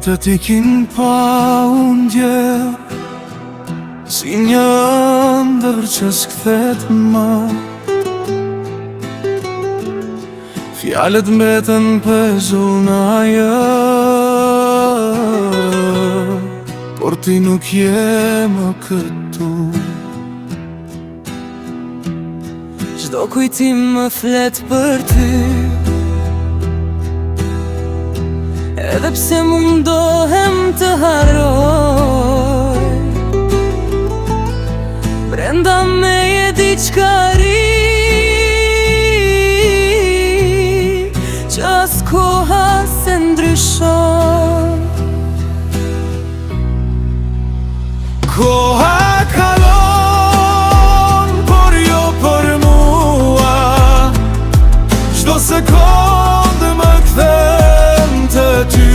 Ditët ikin pa unë dje, si një ëndër që s'kthet më. Fjalët mbeten pezuna por ti nuk je më këtu. Çdo kujtim më flet për ty, edhe pse mundohem të harroj, brenda meje diçka ri, që as koha se ndryshon. Koha kalon, por jo për mua. Çdo sekondë më kthem te ty.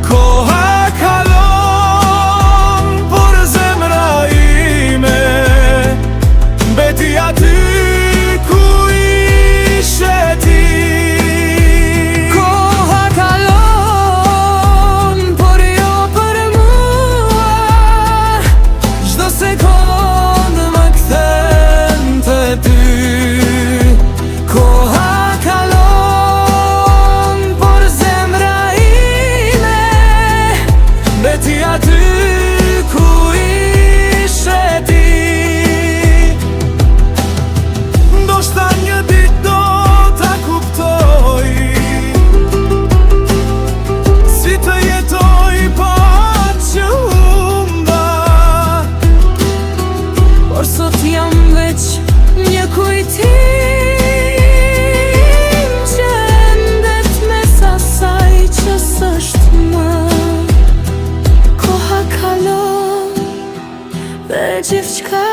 Koha kalon, por zemra ime mbeti aty ku ishe ti. Koha kalon, por jo për mua. Çdo sekondë më kthem te ty. Koha kalon, por zemra ime mbeti aty ku ishe ti. Ndoshta një ditë do ta kuptoj, si të jetoj pa që humba. Por sot jam veç një kujtim që ndet mes asaj që s'është më. Koha kalon dhe gjithçka